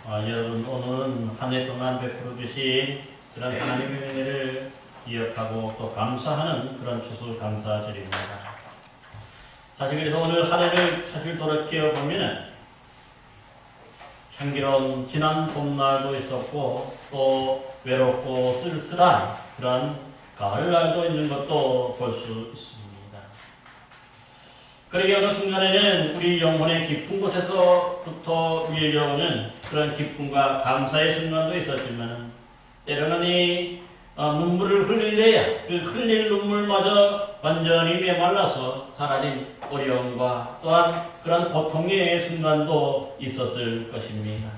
여러분 오늘은 한 해 동안 베풀어 주신 그런 하나님의 은혜를 기억하고 또 감사하는 그런 추수감사절입니다. 사실 그래서 오늘 한 해를 사실 돌이켜 보면은 향기로운 지난 봄날도 있었고 또 외롭고 쓸쓸한 그런 가을날도 있는 것도 볼 수 있습니다. 그러게 어느 순간에는 우리 영혼의 깊은 곳에서부터 밀려오는 그런 기쁨과 감사의 순간도 있었지만 때로는 이 눈물을 흘릴 때야 그 흘릴 눈물마저 완전히 메말라서 사라진 어려움과 또한 그런 고통의 순간도 있었을 것입니다.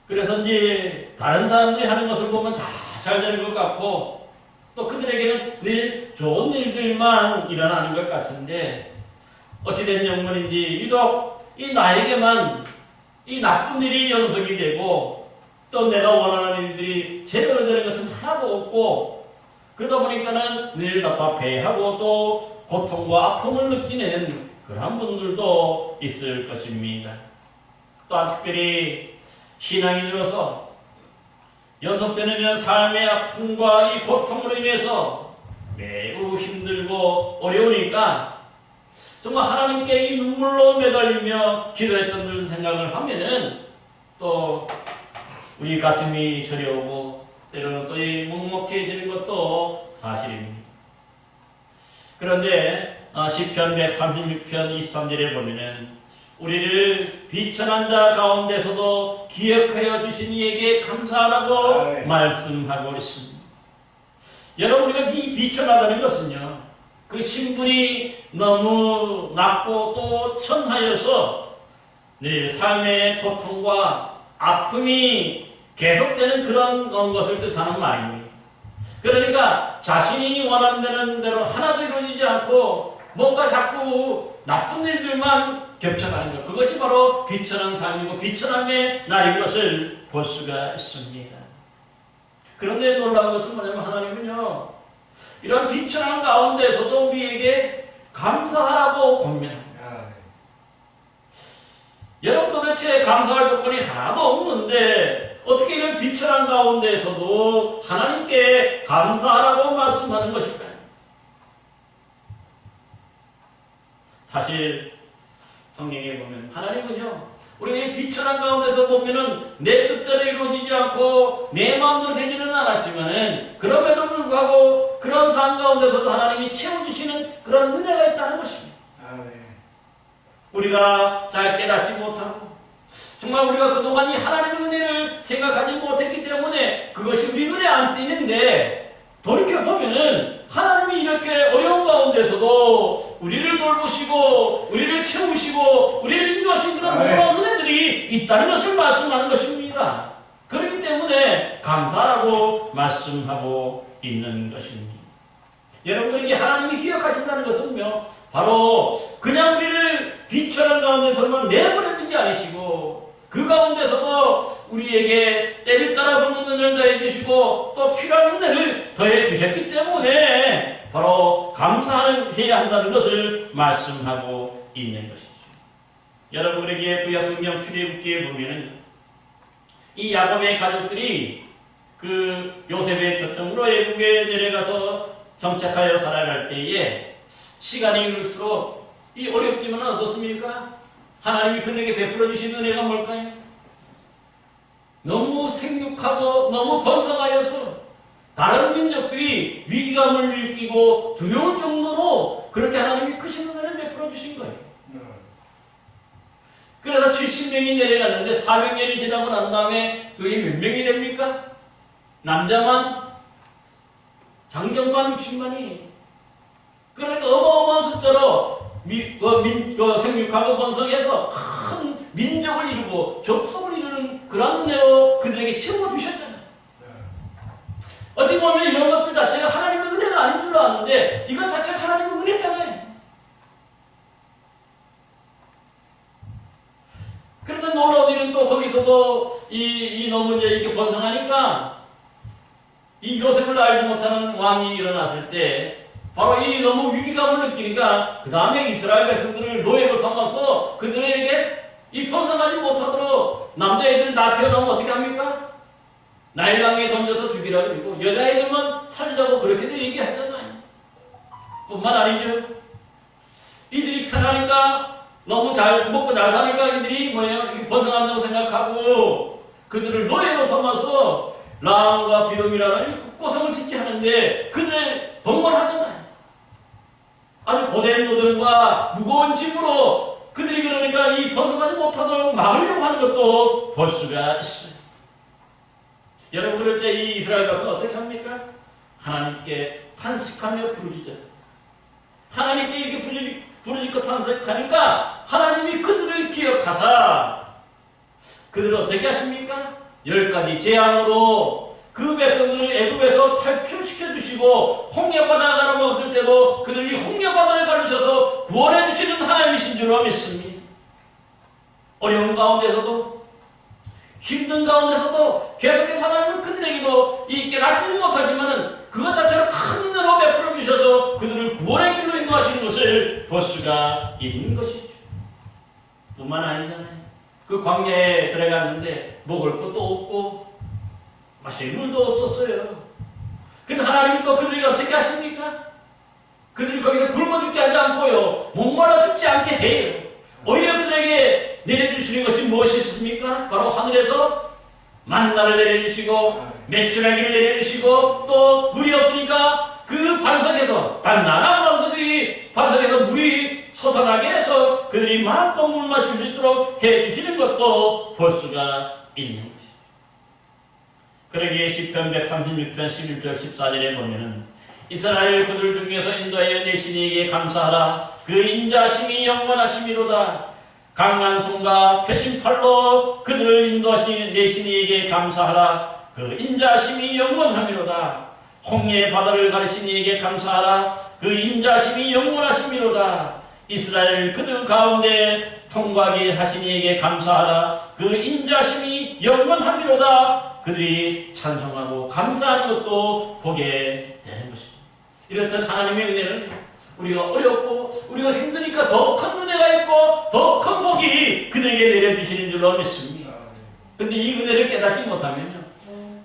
그래서 이제 다른 사람들이 하는 것을 보면 다 잘 되는 것 같고 또 그들에게는 늘 좋은 일들만 일어나는 것 같은데 어찌된 영문인지 유독 이 나에게만 이 나쁜 일이 연속이 되고 또 내가 원하는 일들이 제대로 되는 것은 하나도 없고 그러다 보니까는 늘 답답해하고 또 고통과 아픔을 느끼는 그런 분들도 있을 것입니다. 또한 특별히 신앙이 들어서 연속되는 이런 삶의 아픔과 이 고통으로 인해서 매우 힘들고 어려우니까 정말 하나님께 이 눈물로 매달리며 기도했던 생각을 하면은 또 우리 가슴이 저려오고 때로는 또 이 묵묵해지는 것도 사실입니다. 그런데 시편 136편 23절에 보면은 우리를 비천한 자 가운데서도 기억하여 주신 이에게 감사하라고 말씀하고 있습니다. 여러분 우리가 이 비천하다는 것은요 그 신분이 너무 낮고 또 천하여서 늘 삶의 고통과 아픔이 계속되는 그런 것을 뜻하는 말입니다. 그러니까 자신이 원하는 대로 하나도 이루어지지 않고 뭔가 자꾸 나쁜 일들만 겹쳐가는 것, 그것이 바로 비천한 삶이고 비천함의 날인 것을 볼 수가 있습니다. 그런데 놀라운 것은 뭐냐면 하나님은요 이런 비천한 가운데서도 우리에게 감사하라고 권면합니다. 여러분 도대체 감사할 조건이 하나도 없는데 어떻게 이런 비천한 가운데서도 하나님께 감사하라고 말씀하는 것일까요? 사실 성경에 보면 하나님은요 우리가 비천한 가운데서 보면은 내 뜻대로 이루어지지 않고 내 마음대로 되지는 않았지만은 그럼에도 불구하고 그런 삶 가운데서도 하나님이 채워주시는 그런 은혜가 있다는 것입니다. 우리가 잘 깨닫지 못하고 정말 우리가 그동안 이 하나님의 은혜를 생각하지 못했기 때문에 그것이 우리 눈에 안 띄는데 돌이켜보면은 하나님이 이렇게 어려운 가운데서도 우리를 돌보시고 우리를 채우시고 우리를 인도하신 그런 놀라운 은혜들이 있다는 것을 말씀하는 것입니다. 그렇기 때문에 감사라고 말씀하고 있는 것입니다. 여러분들에게 하나님이 기억하신다는 것은요 바로 그냥 우리를 비천한 가운데서만 내버려두지 않으시고 그 가운데서도 우리에게 때를 따라 주는 은혜를 더해 주시고 또 필요한 은혜를 더해 주셨기 때문에 바로 감사해야 한다는 것을 말씀하고 있는 것이죠. 여러분에게 구약성경 출애굽기에 보면 이 야곱의 가족들이 그 요셉의 초청으로 애국에 내려가서 정착하여 살아갈 때에 시간이 이를수록 이 어렵지만 어떻습니까? 하나님이 그들에게 베풀어 주신 은혜가 뭘까요? 너무 생육하고 너무 번성하여서 다른 민족들이 위기감을 느끼고 두려울 정도로 그렇게 하나님이 크신 은혜를 베풀어 주신 거예요. 그래서 70명이 내려가는데 400년이 지나고 난 다음에 그게 몇 명이 됩니까? 남자만 장정만 60만이 그러니까 어마어마한 숫자로 생육하고 번성해서 큰 민족을 이루고 족속을 이루는 그런 은혜로 그들에게 채워주셨잖아요. 어찌 보면 이런 것들 자체가 하나님의 은혜가 아닌 줄로 아는데 이것 자체가 하나님의 은혜잖아요. 그런데 놀라운 일은 또 거기서도 이 너무 이제 이렇게 번성하니까 이 요셉을 알지 못하는 왕이 일어났을 때 바로 이 너무 위기감을 느끼니까 그 다음에 이스라엘 백성들을 노예로 삼아서 그들에게 이 번성하지 못하도록 남자애들은 나 태어나면 어떻게 합니까? 나일강에 던져서 죽이라 그러고 여자애들만 살리라고 그렇게도 얘기하잖아요. 뿐만 아니죠. 이들이 편하니까 너무 잘 먹고 잘 사니까 이들이 뭐예요? 번성한다고 생각하고 그들을 노예로 삼아서 라암과 비돔이라는 고성을 짓게 하는데 그들의 동원하잖아요. 아주 고된 노동과 무거운 짐으로 그들이 그러니까 이 번성하지 못하도록 막으려고 하는 것도 볼 수가 있어요. 여러분 그럴 때 이 이스라엘 백성은 어떻게 합니까? 하나님께 탄식하며 부르짖어요. 하나님께 이렇게 부르짖고 탄식하니까 하나님이 그들을 기억하사 그들을 어떻게 하십니까? 10가지 재앙으로 그 백성들을 애굽에서 탈출시켜 주시고 홍해바다를 갈아먹었을 때도 그들이 홍해바다를 가르쳐서 구원해 주시는 하나님이신 줄로 믿습니다. 어려운 가운데서도 힘든 가운데서도 계속해서 하나님은 그들에게도 이 깨닫지는 못하지만은 그것 자체로 큰 은혜로 베풀어 주셔서 그들을 구원의 길로 인도하시는 것을 볼 수가 있는 것이죠. 뿐만 아니잖아요. 그 광야에 들어갔는데 먹을 것도 없고 마실 물도 없었어요. 근데 하나님이 또 그들에게 어떻게 하십니까? 그들이 거기서 굶어 죽지 않고요. 목말라 죽지 않게 해요. 오히려 그들에게 내려주시는 것이 무엇이 있습니까? 바로 하늘에서 만나를 내려주시고 메추라기를 내려주시고 또 물이 없으니까 그 반석에서 단단한 반석에서 물이 솟아나게 해서 그들이 마음껏 물 마실 수 있도록 해주시는 것도 볼 수가 있는 것이죠. 그러기에 시편 136편 11절 14절에 보면은 이스라엘 그들 중에서 인도하여 내신 이에게 감사하라. 그 인자심이 영원하심이로다. 강한 손과 표심팔로 그들을 인도하신 내신 이에게 감사하라. 그 인자심이 영원함이로다. 홍해 바다를 가르신 이에게 감사하라. 그 인자심이 영원하심이로다. 이스라엘 그들 가운데 통과하게 하신 이에게 감사하라. 그 인자심이 영원함이로다. 그들이 찬송하고 감사하는 것도 보게 되는 것입니다. 이렇듯 하나님의 은혜는 우리가 어렵고 우리가 힘드니까 더 큰 은혜가 있고 더 큰 복이 그들에게 내려주시는 줄로 믿습니다. 그런데 이 은혜를 깨닫지 못하면요,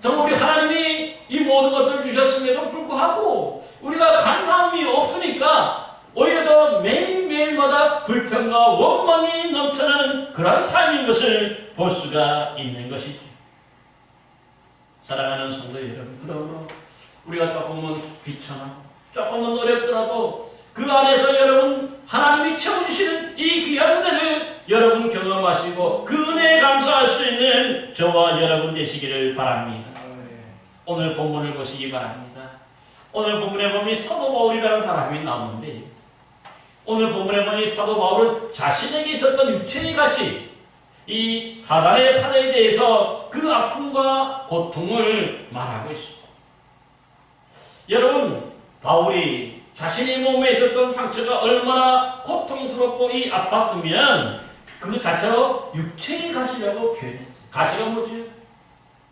정말 우리 하나님이 이 모든 것들을 주셨음에도 불구하고 우리가 감사함이 없으니까 오히려 더 매일매일마다 불평과 원망이 넘쳐나는 그러한 삶인 것을 볼 수가 있는 것이죠. 사랑하는 성도 여러분, 그러므로 우리가 조금은 귀찮아 조금은 어렵더라도 그 안에서 여러분 하나님이 채워주시는 이 귀한 은혜를 여러분 경험하시고 그 은혜에 감사할 수 있는 저와 여러분 되시기를 바랍니다. 오늘 본문을 보시기 바랍니다. 오늘 본문에 보면 사도 바울이라는 사람이 나오는데 오늘 본문에 보면 사도 바울은 자신에게 있었던 육체의 가시 이 사단의 살해에 대해서 그 아픔과 고통을 말하고 있습니다. 여러분 바울이 자신의 몸에 있었던 상처가 얼마나 고통스럽고 아팠으면 그 자체로 육체의 가시라고 표현했어요. 가시가 뭐지?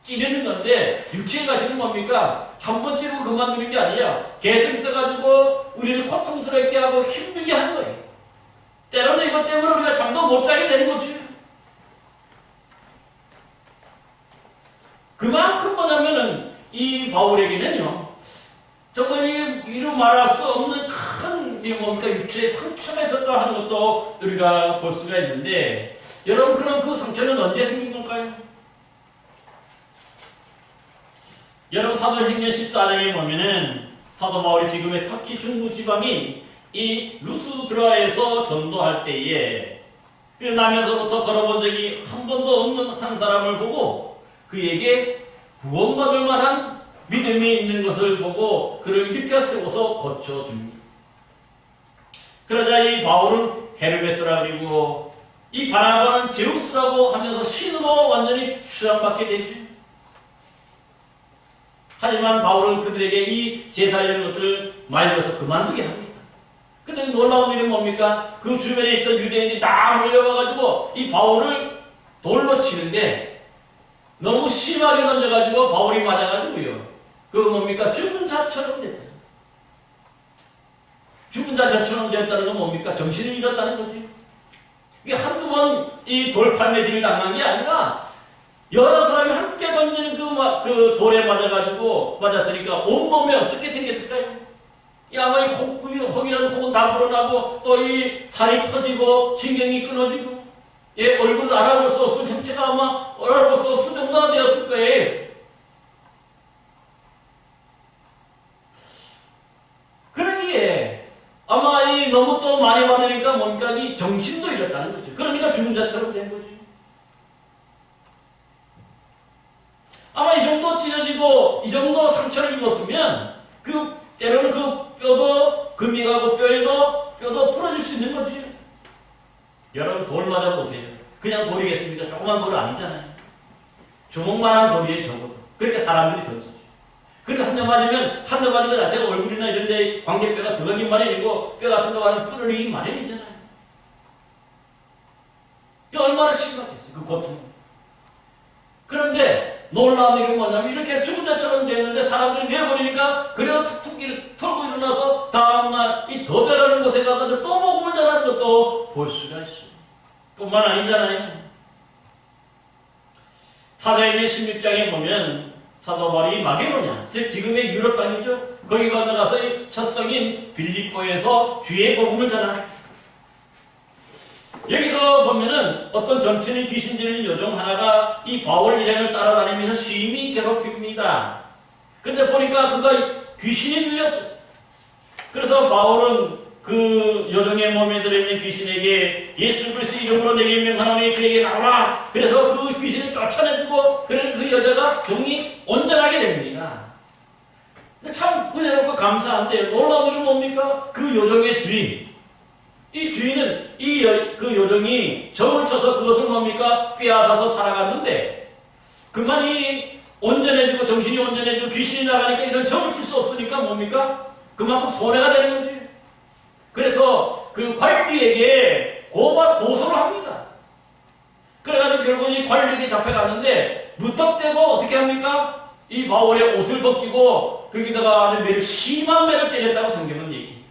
찌르는 건데 육체의 가시는 뭡니까? 한 번 찌르고 그만두는 게 아니라 계속 있어가지고 우리를 고통스럽게 하고 힘들게 하는 거예요. 때로는 이것 때문에 우리가 잠도 못 자게 되는 거지. 그만큼 뭐냐면은 이 바울에게는요 정말 이루 말할 수 없는 큰 뭡니까 육체의 상처가 있었다 하는 것도 우리가 볼 수가 있는데 여러분 그럼 그 상처는 언제 생긴 건가요? 여러분 사도행전 14장에 보면은 사도 바울이 지금의 터키 중부 지방인 이 루스드라에서 전도할 때에 나면서부터 걸어본 적이 한 번도 없는 한 사람을 보고 그에게 구원받을 만한 믿음이 있는 것을 보고 그를 일으켜 세워서 고쳐줍니다. 그러자 이 바울은 헤르메스라 그리고 이 바나바는 제우스라고 하면서 신으로 완전히 추앙받게 되죠. 하지만 바울은 그들에게 이 제사하려는 것들을 말려서 그만두게 합니다. 근데 놀라운 일은 뭡니까? 그 주변에 있던 유대인들이 다 몰려와가지고 이 바울을 돌로 치는데 너무 심하게 던져가지고 바울이 맞아가지고요. 그 뭡니까? 죽은 자처럼 됐다. 죽은 자처럼 됐다는 건 뭡니까? 정신을 잃었다는 거지. 이게 한두 번 이 돌팔매질을 당한 게 아니라 여러 사람이 함께 던지는 그 돌에 맞았으니까 온몸에 어떻게 생겼을까요? 아마 이 혹이라는 혹은 다 불어나고 또 이 살이 터지고 신경이 끊어지고 얼굴을 알아볼 수 없을 형체가 아마 알아볼 수 없을 정도가 되었을 거예요. 그러기에 아마 이 너무 또 많이 받으니까 뭔가 이 정신도 잃었다는 거죠. 그러니까 죽은 자처럼 된 거죠. 아마 이 정도 찢어지고 이 정도 상처를 입었으면 때로는 그 뼈도 금이 가고 뼈도 부러질 수 있는 거지. 여러분 돌 맞아 보세요. 그냥 돌이겠습니까? 조그만 돌은 아니잖아요. 주먹만한 돌이에요, 적어도. 그러니까 사람들이 던지죠. 그런데 한 대 맞으면 자체가 얼굴이나 이런 데 광대뼈가 들어가긴 마련이고 뼈 같은 거 맞으면 뚫어지기 마련이잖아요. 이게 얼마나 심각했어요, 그 고통. 그런데 놀라운 일이 뭐냐면 이렇게 죽은 자처럼 됐는데 사람들이 내버리니까 그래도 툭툭 털고 일어나서 다음날 이 더베라는 곳에 가서 또 복음을 전하는 것도 볼 수가 있어요. 뿐만 아니잖아요. 사도행전 16장에 보면 사도 바울이 마게도냐, 즉 지금의 유럽 땅이죠. 거기 건너가서 첫 성인 빌립보에서 주의 복음을 전하는. 여기서 보면은 어떤 정치인 귀신 들린 요정 하나가 이 바울 일행을 따라다니면서 심히 괴롭힙니다. 근데 보니까 그가 귀신이 들렸어요. 그래서 바울은 그 요정의 몸에 들어있는 귀신에게 예수 그리스도 이름으로 내게 명하노니 그에게 나오라. 그래서 그 귀신을 쫓아내주고 그래서 그 여자가 종이 온전하게 됩니다. 근데 참 은혜롭고 감사한데 놀라운 일은 뭡니까? 그 요정의 주인. 이 주인은 그 요정이 점을 쳐서 그것을 뭡니까? 빼앗아서 살아갔는데 그만 이 온전해지고 정신이 온전해지고 귀신이 나가니까 이런 점을 칠 수 없으니까 뭡니까? 그만큼 손해가 되는 거지. 그래서 그 관리에게 고소를 합니다. 그래가지고 결국 이 관리에게 잡혀갔는데 무턱대고 어떻게 합니까? 이 바울의 옷을 벗기고 거기다가 아주 심한 매를 때렸다고 성경은 얘기해요.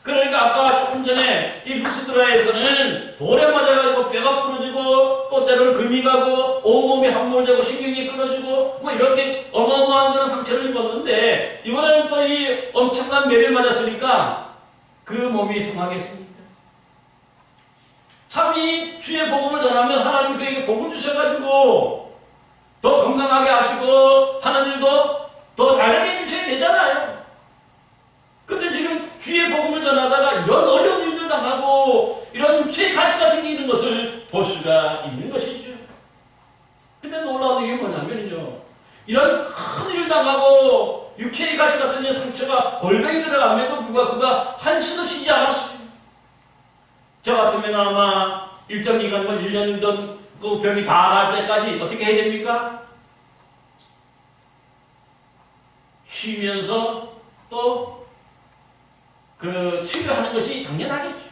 그러니까 아까 조금 전에 이 루스드라에서는 돌에 맞아가지고 뼈가 부러지고 또 때로는 금이 가고 온몸이 함몰되고 신경이 끊어지고 뭐 이렇게 어마어마한 그런 상처를 입었는데 이번에는 또 이 엄청난 매를 맞았으니까 그 몸이 성하겠습니다. 참 이 주의 복음을 전하면 하나님 그에게 복을 주셔가지고 더 건강하게 하시고 하는 일도 더 잘하게 해주셔야 되잖아요. 근데 지금 주의 복음을 전하다가 이런 어려운 일들 당하고 이런 육체의 가시가 생기는 것을 볼 수가 있는 것이죠. 근데 놀라운 일이 뭐냐면요. 이런 큰 일을 당하고 육체의 가시 같은 상처가 골병이 들어가면도 그가 한시도 쉬지 않았어요. 저 같으면 아마 일정 기간, 1년이든 그 병이 다 나을 때까지 어떻게 해야 됩니까? 쉬면서 또 치료하는 것이 당연하겠죠.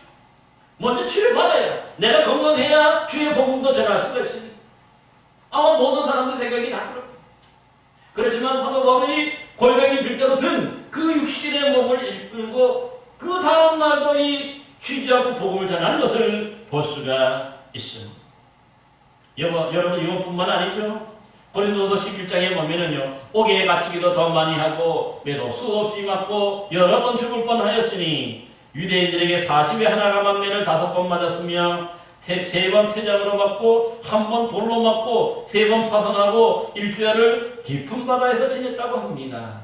먼저 치료받아야 내가 건강해야 주의 복음도 전할 수가 있습니다. 아마 모든 사람들 생각이 다 그렇고. 그렇지만 사도 바울이 골병이 들대로 든 그 육신의 몸을 이끌고 그 다음날도 이 쉬지 않고 복음을 전하는 것을 볼 수가 있습니다. 여러분 이것뿐만 아니죠. 고린도서 11장에 보면은요, 옥에 갇히기도 더 많이 하고 매도 수없이 맞고 여러 번 죽을 뻔하였으니 유대인들에게 40에 하나가 만면을 5번 맞았으며 3번 퇴장으로 맞고 1번 돌로 맞고 3번 파손하고 일주일을 깊은 바다에서 지냈다고 합니다.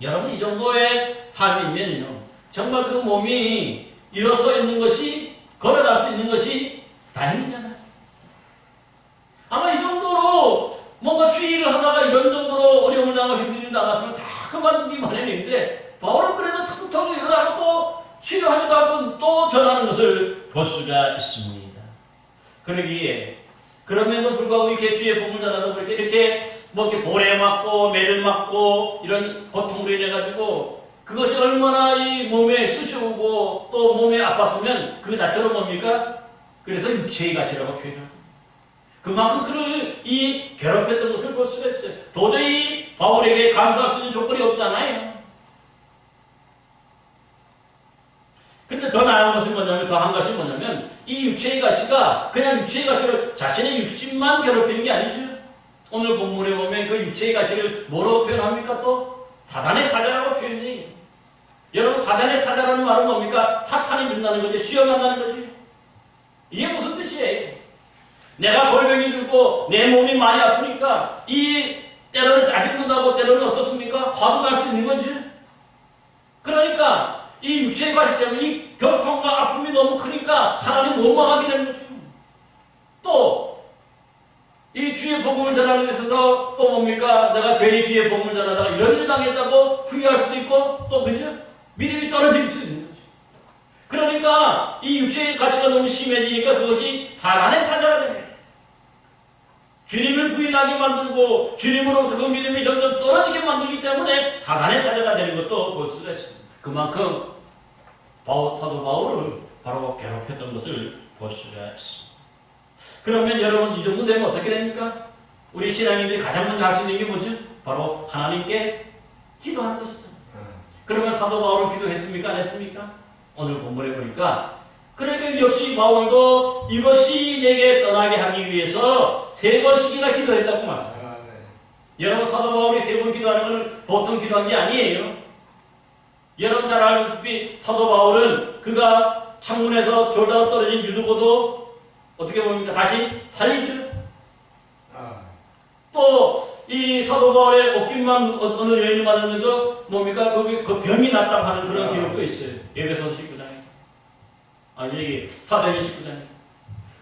여러분 이 정도의 삶이면요, 정말 그 몸이 일어서 있는 것이 걸어갈 수 있는 것이 다행이잖아요. 아마 이 정도로 뭔가 주의를 하다가 이런 정도로 어려움을 당하고 힘든 일 나갔으면 다 그만두기 마련인데 바울은 그래도 툭툭 일어나고 또 치료하지도 않고 또 전하는 것을 볼 수가 있습니다. 그러기에 그럼에도 불구하고 이렇게 주의 복음을 전하다 보니까 이렇게 뭐 이렇게 돌에 맞고 매를 맞고 이런 고통으로 인해 가지고 그것이 얼마나 이 몸에 쑤셔오고 또 몸에 아팠으면 그 자체로 뭡니까? 그래서 육체의 가시라고 표현합니다. 그만큼 그를 이 괴롭혔던 것을 볼 수가 있어요. 도저히 바울에게 감사할 수 있는 조건이 없잖아요. 근데 더 나은 것은 뭐냐면, 더 한 것이 뭐냐면, 이 육체의 가시가 그냥 육체의 가시로 자신의 육신만 괴롭히는 게 아니죠. 오늘 본문에 보면 그 육체의 가시를 뭐로 표현합니까? 또 사단의 사자라고 표현해요. 여러분, 사단의 사자라는 말은 뭡니까? 사탄이 준다는 거죠. 시험한다는 거죠. 이게 무슨 뜻이에요? 내가 골병이 들고 내 몸이 많이 아프니까 이 때로는 짜증난다고 때로는 어떻습니까? 화도 날 수 있는 거지. 그러니까 이 육체의 가시 때문에 이 고통과 아픔이 너무 크니까 하나님 못 막하게 되는 거죠. 또 이 주의 복음을 전하는 데 있어서 또 뭡니까? 내가 괜히 주의 복음을 전하다가 이런 일을 당했다고 후회할 수도 있고 또 그죠? 믿음이 떨어질 수 있는 거죠. 그러니까 이 육체의 가시가 너무 심해지니까 그것이 사단의 사자가 됩니다. 주님을 부인하게 만들고 주님으로부터 그 믿음이 점점 떨어지게 만들기 때문에 사단의 사자가 되는 것도 볼 수가 있습니다. 그만큼 사도 바울을 바로 괴롭혔던 것을 볼 수가 있습니다. 그러면 여러분 이 정도 되면 어떻게 됩니까? 우리 신앙인들이 가장 먼저 할 수 있는 게 뭐죠? 바로 하나님께 기도하는 것이죠. 그러면 사도 바울은 기도했습니까? 안 했습니까? 오늘 본문에 보니까 그러니까 역시 바울도 이것이 내게 떠나게 하기 위해서 3번씩이나 기도했다고 말씀합니다. 여러분 사도 바울이 3번 기도하는 것은 보통 기도한 게 아니에요. 여러분 잘 알다시피 사도 바울은 그가 창문에서 졸다가 떨어진 유두고도 어떻게 봅니까? 다시 살리죠. 또 이 사도 바울의 옷깃만 어느 여인이 맞았는데 뭡니까? 그 병이 났다고 하는 그런 기록도 있어요. 에베소서 19장에. 아니 여기 사도행전 19장에.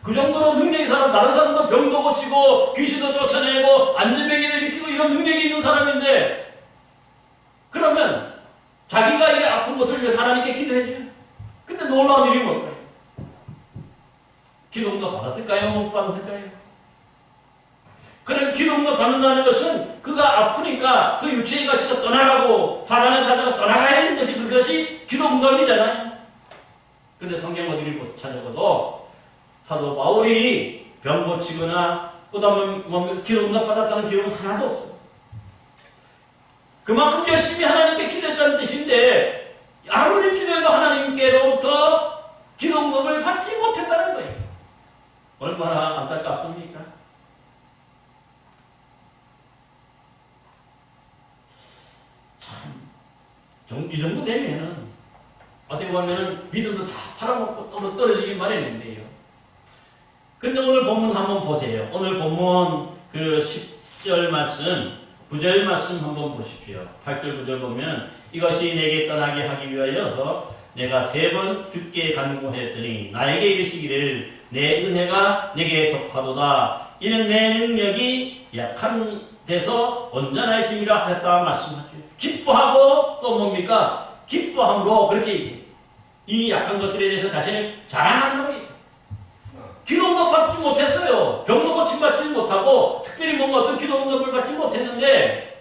그 정도로 능력이 다른 사람도 병도 고치고 귀신도 쫓아내고 안전병기를 일으키고 이런 능력이 있는 사람인데 그러면 자기가 이게 아픈 것을 위해서 하나님께 기도해줘요. 근데 놀라운 일이 뭘까요? 기도 응답 받았을까요? 못 받았을까요? 그래 기도 응답 받는다는 것은 그가 아프니까 그 육체의 가시가 떠나가고 사단의 사자가 떠나가야 하는 것이 그것이 기도 응답이잖아요. 근데 성경 어디를 찾아봐도 사도 바울이 병 고치거나 그다음에 기도 응답 받았다는 기록은 하나도 없어요. 그만큼 열심히 하나님께 기도했다는 뜻인데 아무리 기도해도 하나님께로부터 기도 응답을 받지 못했다는 거예요. 얼마나 안타깝습니까? 참, 이 정도 되면은 어떻게 보면은 믿음도 다 팔아먹고 떨어지기 마련인데요. 근데 오늘 본문 한번 보세요. 오늘 본문 그 10절 말씀, 9절 말씀 한번 보십시오. 8절 9절 보면 이것이 내게 떠나게 하기 위하여서 내가 3번 죽게 간구하였더니 나에게 이르시기를 내 은혜가 내게 족하도다. 이는 내 능력이 약한 데서 온전해짐이라 하였다 말씀하죠. 기뻐하고 또 뭡니까? 기뻐함으로 그렇게 얘기해요. 이 약한 것들에 대해서 자신을 자랑한다고 얘기해요. 기도 응답 받지 못했어요. 병도 고침받지 못하고 특별히 뭔가 어떤 기도 응답을 받지 못했는데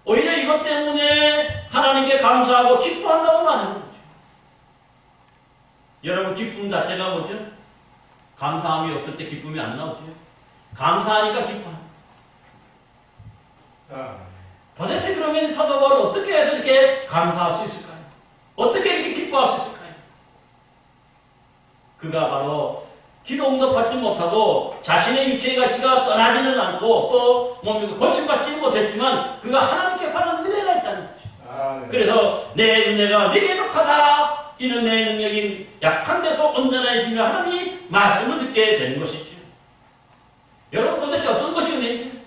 오히려 이것 때문에 하나님께 감사하고 기뻐한다고 말하는 거죠. 여러분 기쁨 자체가 뭐죠? 감사함이 없을 때 기쁨이 안 나오죠. 감사하니까 기뻐합니다. 도대체 그러면 사도 바울은 어떻게 해서 이렇게 감사할 수 있을까요? 어떻게 이렇게 기뻐할 수 있을까요? 그가 바로 기도 응답 받지 못하고 자신의 육체의 가시가 떠나지는 않고 또 뭡니까? 고침받지는 못했지만 그가 하나님께 받은 은혜가 있다는 거죠. 네. 그래서 내 은혜가 내게 족하다. 이는 내 능력이 약한 데서 온전해지며 하나님 말씀을 듣게 되는 것이죠. 여러분 도대체 어떤 것이 은혜인지?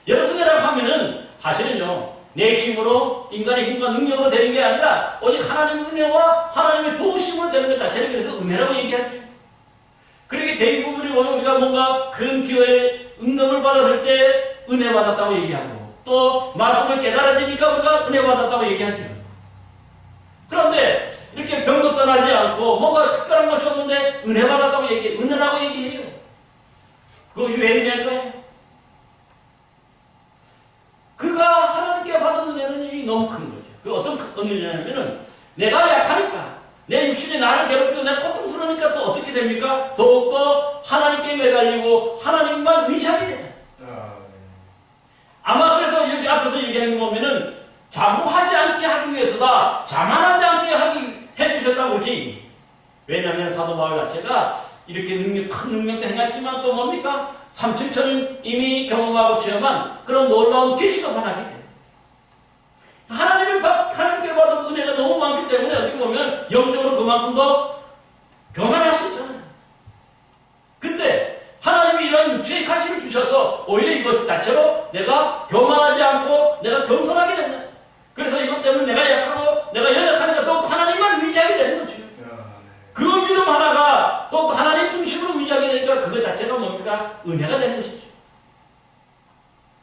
여러분 은혜라고 하면은 사실은요 내 힘으로 인간의 힘과 능력으로 되는 게 아니라 오직 하나님의 은혜와 하나님의 도우심으로 되는 것 자체를 그래서 은혜라고 얘기하죠. 그러게 대부분이 보면 우리가 뭔가 큰 기도에 응답을 받았을 때 은혜 받았다고 얘기하고 또 말씀을 깨달아지니까 우리가 은혜 받았다고 얘기하죠. 그런데 이렇게 병도 떠나지 않고 뭔가 특별한 것이 없는데 은혜 받았다고 얘기해요. 은혜라고 얘기해요. 그것이 왜 은혜일까요? 그가 하나님께 받은 은혜는 너무 큰 거죠. 그 어떤 은혜냐면은 내가 약하니까 내 육신이 나를 괴롭히고 내가 고통스러우니까 또 어떻게 됩니까? 더욱더 하나님께 매달리고 하나님만 의지하게 되잖아요. 아마 그래서 여기 앞에서 얘기하는 거 보면은 자부하지 않게 하기 위해서다. 자만하지 않게 해주셨다고 그렇게 얘기해요. 왜냐하면 사도 바울 자체가 이렇게 큰 능력도 행했지만 또 뭡니까? 3,000천 이미 경험하고 체험한 그런 놀라운 계시도 받았기 때문에 하나님께 받은 은혜가 너무 많기 때문에 어떻게 보면 영적으로 그만큼 더 교만할 수 있잖아요. 근데 하나님이 이런 육체의 가시를 주셔서 오히려 이것 자체로 내가 교만하지 않고 내가 겸손하게 된다. 그래서 이것 때문에 내가 약하고 내가 연약하니까 더욱더 하나님만 의지하게 되는 거죠. 그 믿음 하나가 또 하나님 중심으로 의지하게 되니까 그것 자체가 뭡니까? 은혜가 되는 것이죠.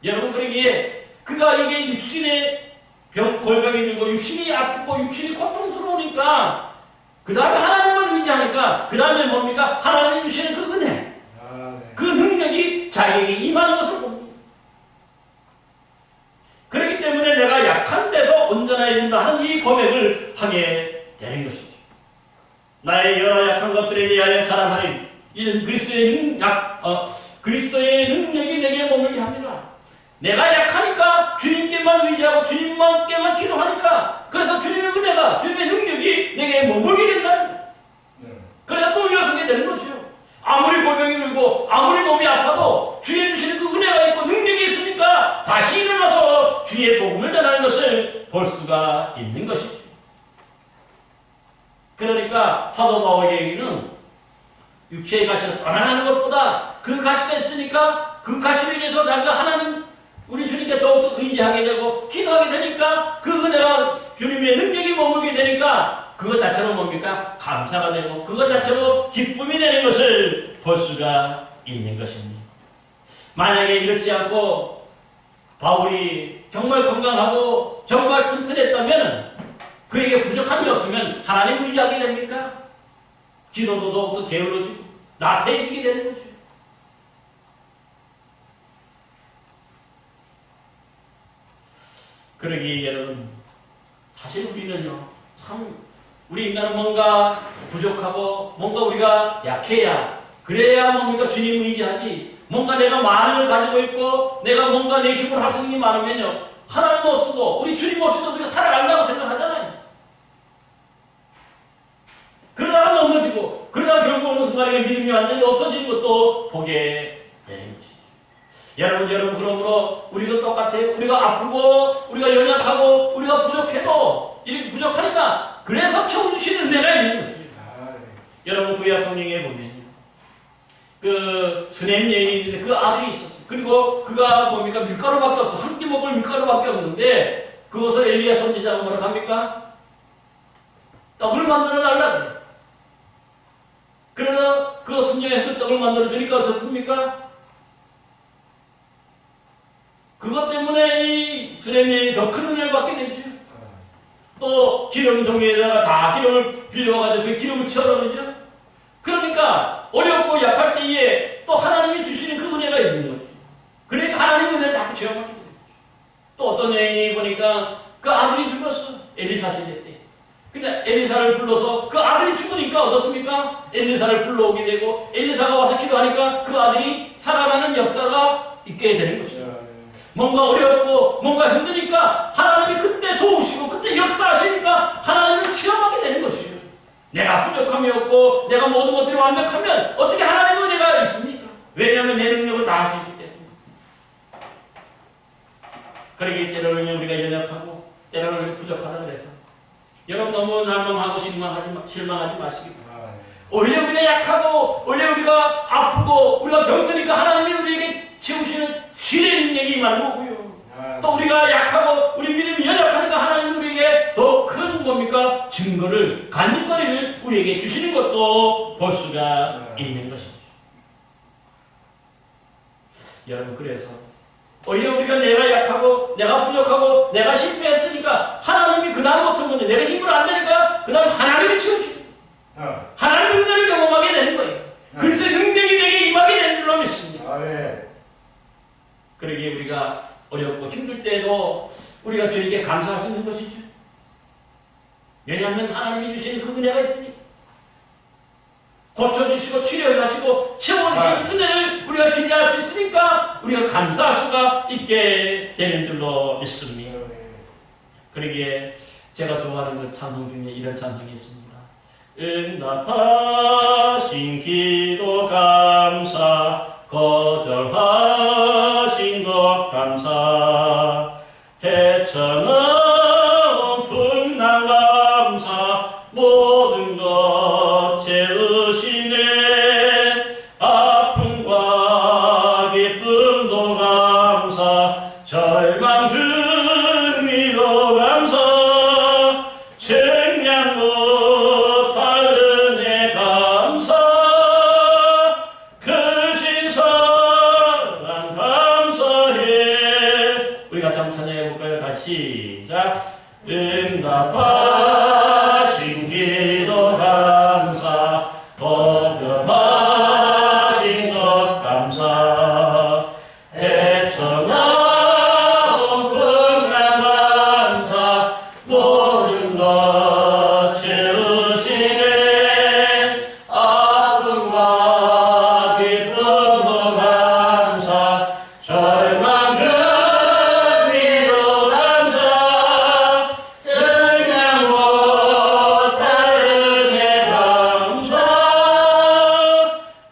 여러분, 그러기에 그가 이게 육신의 골병이 들고 육신이 아프고 육신이 고통스러우니까 그 다음에 하나님만 의지하니까 그 다음에 뭡니까? 하나님 주시는 그 은혜, 그 능력이 자기에게 임하는 것을 봅니다. 그렇기 때문에 내가 약한 데서 온전해야 된다 하는 이 고백을 하게 되는 것이죠. 나의 여러 약한 것들에 대하여 자랑하리. 이는 그리스도의 능력이 내게 머물게 합니다. 내가 약하니까 주님께만 의지하고 주님만께만 기도하니까 그래서 주님의 은혜가, 주님의 능력이 내게 머물게 된다. 그래서 또 일어서게 되는 거죠. 아무리 골병이 들고 아무리 몸이 아파도 주의 주시는 그 은혜가 있고 능력이 있으니까 다시 일어나서 주의 복음을 전하는 것을 볼 수가 있는 것이죠. 그러니까 사도 바울에게는 육체의 가시가 떠나가는 것보다 그 가시가 있으니까 그 가시로 인해서 자기가 하나님 우리 주님께 더욱더 의지하게 되고 기도하게 되니까 그 은혜와 주님의 능력이 머물게 되니까 그것 자체로 뭡니까? 감사가 되고 그것 자체로 기쁨이 되는 것을 볼 수가 있는 것입니다. 만약에 이렇지 않고 바울이 정말 건강하고 정말 튼튼했다면 그에게 부족함이 없으면 하나님 의지하게 됩니까? 기도도 더욱더 게을러지고 나태해지게 되는 거죠. 그러기에 여러분, 사실 우리는요, 참 우리 인간은 뭔가 부족하고 뭔가 우리가 약해야 그래야 뭡니까? 주님 의지하지. 뭔가 내가 많은 걸 가지고 있고 내가 뭔가 내 힘으로 할 수 있는 게 많으면요, 하나님 없어도 우리 주님 없어도 우리가 살아간다고 생각하잖아요. 그러다가 넘어지고 그러다가 결국 어느 순간에 믿음이 완전히 없어지는 것도 보게 되는 것이죠. 여러분 그러므로 우리도 똑같아요. 우리가 아프고 우리가 연약하고 우리가 부족해도 이렇게 부족하니까 그래서 채워주시는 은혜가 있는 거죠. 여러분 구약 성경에 보면 그 스냄 여인인데 그 아들이 있었어요. 그리고 그가 뭡니까? 밀가루밖에 없어. 한 끼 먹을 밀가루밖에 없는데 그것을 엘리야 선지자가 뭐라 합니까? 떡을 만들어 달라. 그러나 그 순종에 그 떡을 만들어 주니까 어떻습니까? 그것 때문에 이 스냄 여인이 더 큰 은혜를 받게 되죠. 또 기름 종이에다가 다 기름을 빌려와가지고 그 기름을 채워라 그러죠. 그러니까 어렵고 약할 때에 또 하나님이 주시는 그 은혜가 있는 거죠. 그러니까 하나님의 은혜를 자꾸 체험하게 돼요. 또 어떤 여인이 보니까 그 아들이 죽었어. 엘리사 시대 때. 근데 엘리사를 불러서 그 아들이 죽으니까 어떻습니까? 엘리사를 불러오게 되고 엘리사가 와서 기도하니까 그 아들이 살아나는 역사가 있게 되는 거죠. 뭔가 어렵고 뭔가 힘드니까 하나님이 그때 도우시고 그때 역사하시니까 하나님을 체험하게 되는 거죠. 내가 부족함이 없고 내가 모든 것들이 완벽하면 어떻게 하나님의 은혜가 있습니까? 왜냐하면 내 능력을 다 할 수 있기 때문에. 그러기 때로는 우리가 연약하고 때로는 우리가 부족하다 그래서 여러분 너무 날망하고 실망하지 마시기 바랍니다. 오히려 우리가 약하고 오히려 우리가 아프고 우리가 병드니까 하나님이 우리에게 채우시는 신의 능력이 임하는 거고요. 또 우리가 약하고 우리 믿음이 연약하니까 하나님이 우리에게 더 큰 뭡니까? 증거를, 간증거리를 우리에게 주시는 것도 볼 수가 있는 것이죠. 여러분 그래서 오히려 우리가 내가 약하고 내가 부족하고 내가 실패했으니까 하나님이 그 다음부터 먼저 내가 힘으로 안 되니까 그 다음 하나님이 채우시고 하나님의 은혜를 경험하게 되는 거예요. 그래서 능력이 내게 임하게 되는 줄로 믿습니다. 그러기에 우리가 어렵고 힘들 때도 우리가 주님께 감사할 수 있는 것이죠. 왜냐하면 하나님이 주시는 그 은혜가 있으니까. 고쳐주시고 치료하시고 채워주시는 은혜를 우리가 기대할 수 있으니까 우리가 감사할 수가 있게 되는 줄로 믿습니다. 그러기에 제가 좋아하는 그 찬송 중에 이런 찬송이 있습니다. 응답하신 기도 감사, 거절하신 것 감사, 헤쳐나온 풍랑 감사, 모든 것 채우시네. 아픔과 기쁨도 감사, 절망 중위로 감사, 생량 못할 은혜 감사, 크신 사랑 감사해. 우리 같이 한번 찬양해볼까요? 다시 시작. 응답하신 기도 감사, 거듭하신 것 감사, 애써나온 풍랑 감사, 모든 것 채우시네. 아픔과 기쁨도 감사, 절망 중위로 감사, 생량 못할 은혜 감사,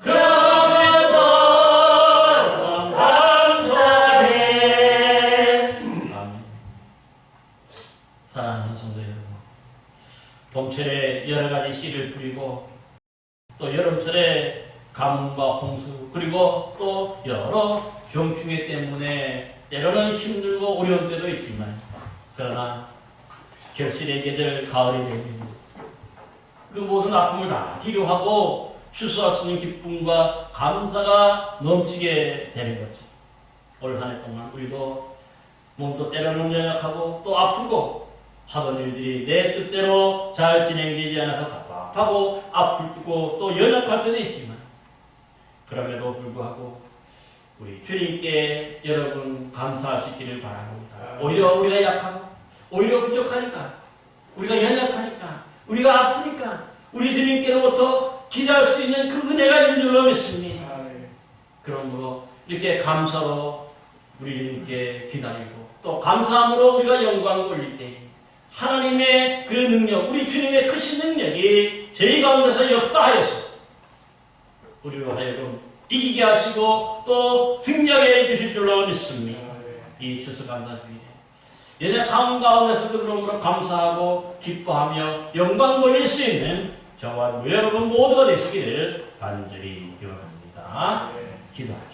그것이 저런 감사해. 아멘. 사랑하는 성도 여러분, 봄철에 여러 가지 씨를 뿌리고 또 여름철에 가뭄과 홍수 그리고 또 여러 병충해 때문에 때로는 힘들고 어려운 때도 있지만, 그러나 결실의 계절 가을이 되면 그 모든 아픔을 다 뒤로하고 추수할 수 있는 기쁨과 감사가 넘치게 되는 거죠. 올 한 해 동안 우리도 몸도 때로는 연약하고 또 아프고 하던 일들이 내 뜻대로 잘 진행되지 않아서 답답하고 아프고 또 연약할 때도 있지만, 그럼에도 불구하고 우리 주님께 여러분 감사하시기를 바랍니다. 오히려 우리가 약하고 오히려 부족하니까, 우리가 연약하니까, 우리가 아프니까 우리 주님께로부터 기대할 수 있는 그 은혜가 있는 줄로 믿습니다. 그러므로 이렇게 감사로 우리 주님께 기다리고 또 감사함으로 우리가 영광 돌릴 때 하나님의 그 능력, 우리 주님의 크신 능력이 저희 가운데서 역사하여서 우리로 하여금 이기게 하시고 또 승리하게 해주실 줄로 믿습니다. 이 추수감사주일에 연약함 가운데서도 그러므로 감사하고 기뻐하며 영광 돌릴 수 있는 저와 여러분 모두가 되시기를 간절히 기원합니다. 기도합니다.